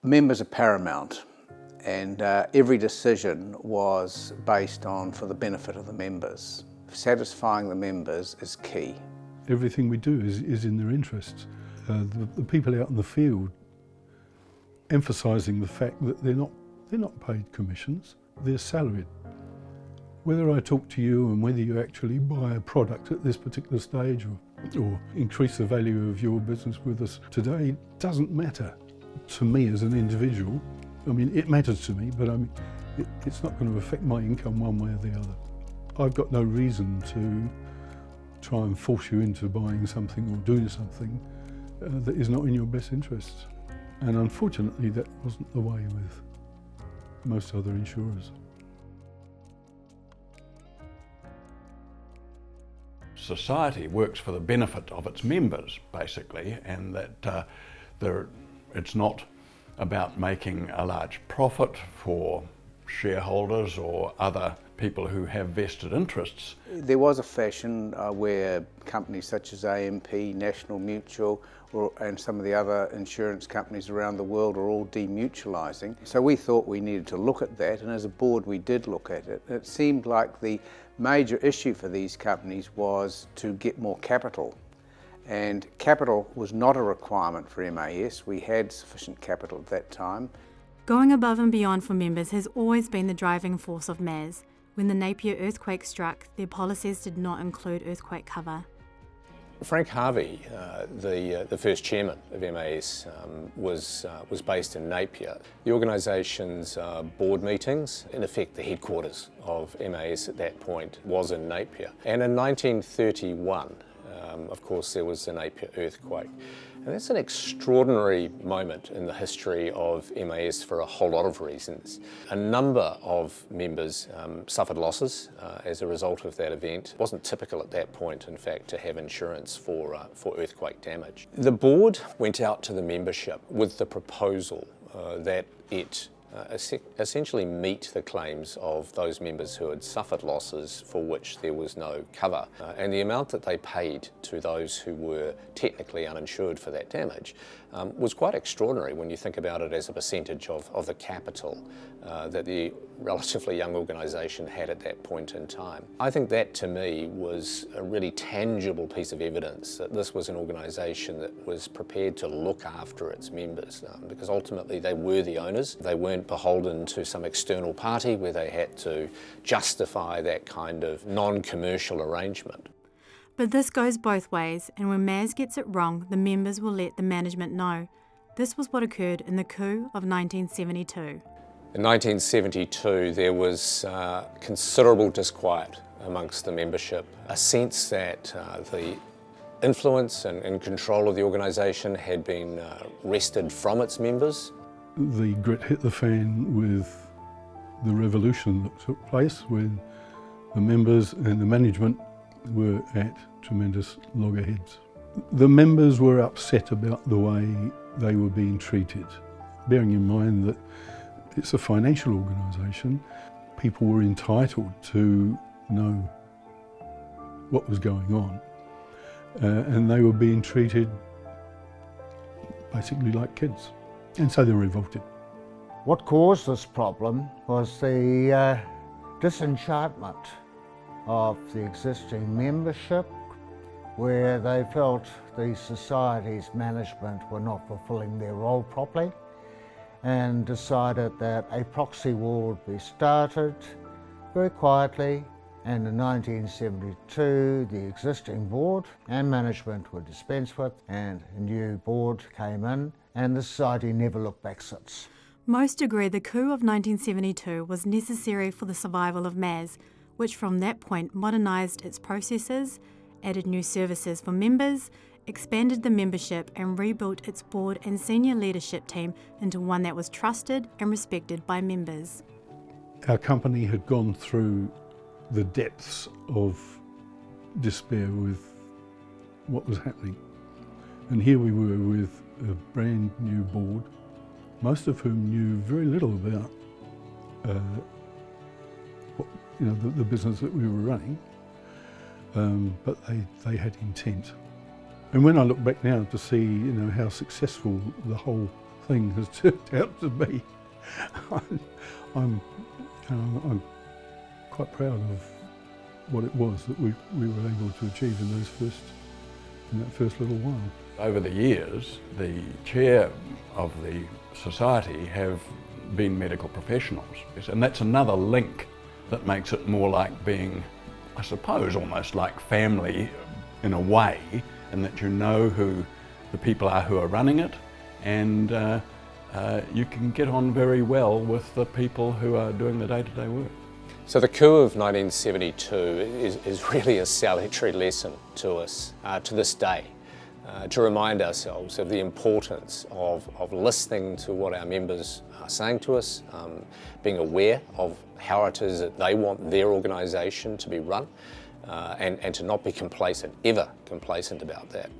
Members are paramount, and every decision was based on for the benefit of the members. Satisfying the members is key. Everything we do is in their interests. The people out in the field emphasising the fact that they're not paid commissions, they're salaried. Whether I talk to you and whether you actually buy a product at this particular stage or increase the value of your business with us today doesn't matter to me as an individual. I mean, it matters to me, but it's not going to affect my income one way or the other. I've got no reason to try and force you into buying something or doing something that is not in your best interests. And unfortunately, that wasn't the way with most other insurers. Society works for the benefit of its members, basically, and that it's not about making a large profit for shareholders or other people who have vested interests. There was a fashion where companies such as AMP, National Mutual, and some of the other insurance companies around the world are all demutualising. So we thought we needed to look at that, and as a board we did look at it. It seemed like the major issue for these companies was to get more capital. And capital was not a requirement for MAS. We had sufficient capital at that time. Going above and beyond for members has always been the driving force of MAS. When the Napier earthquake struck, their policies did not include earthquake cover. Frank Harvey, the first chairman of MAS, was based in Napier. The organisation's board meetings, in effect the headquarters of MAS at that point, was in Napier. And in 1931, of course, there was the Napier earthquake. And that's an extraordinary moment in the history of MAS for a whole lot of reasons. A number of members suffered losses as a result of that event. It wasn't typical at that point, in fact, to have insurance for earthquake damage. The board went out to the membership with the proposal that it essentially meet the claims of those members who had suffered losses for which there was no cover. And the amount that they paid to those who were technically uninsured for that damage was quite extraordinary when you think about it as a percentage of the capital that the relatively young organisation had at that point in time. I think that to me was a really tangible piece of evidence that this was an organisation that was prepared to look after its members because ultimately they were the owners. They weren't beholden to some external party where they had to justify that kind of non-commercial arrangement. But this goes both ways, and when MAS gets it wrong, the members will let the management know. This was what occurred in the coup of 1972. In 1972, there was considerable disquiet amongst the membership, a sense that the influence and control of the organisation had been wrested from its members. The grit hit the fan with the revolution that took place when the members and the management were at tremendous loggerheads. The members were upset about the way they were being treated, bearing in mind that it's a financial organisation. People were entitled to know what was going on, and they were being treated basically like kids, and so they revolted. What caused this problem was the disenchantment of the existing membership, where they felt the society's management were not fulfilling their role properly, and decided that a proxy war would be started very quietly. And in 1972, the existing board and management were dispensed with, and a new board came in, and the society never looked back since. Most agree the coup of 1972 was necessary for the survival of MAS, which from that point modernised its processes, added new services for members, expanded the membership and rebuilt its board and senior leadership team into one that was trusted and respected by members. Our company had gone through the depths of despair with what was happening. And here we were with a brand new board, most of whom knew very little about the business that we were running, but they had intent. And when I look back now to see how successful the whole thing has turned out to be. I'm quite proud of what it was that we were able to achieve in that first little while. Over the years, the chair of the society have been medical professionals, and that's another link that makes it more like being, I suppose, almost like family in a way, in that you know who the people are who are running it, and you can get on very well with the people who are doing the day-to-day work. So the coup of 1972 is really a salutary lesson to us to this day, to remind ourselves of the importance of listening to what our members are saying to us, being aware of how it is that they want their organisation to be run, and to not be complacent, ever complacent about that.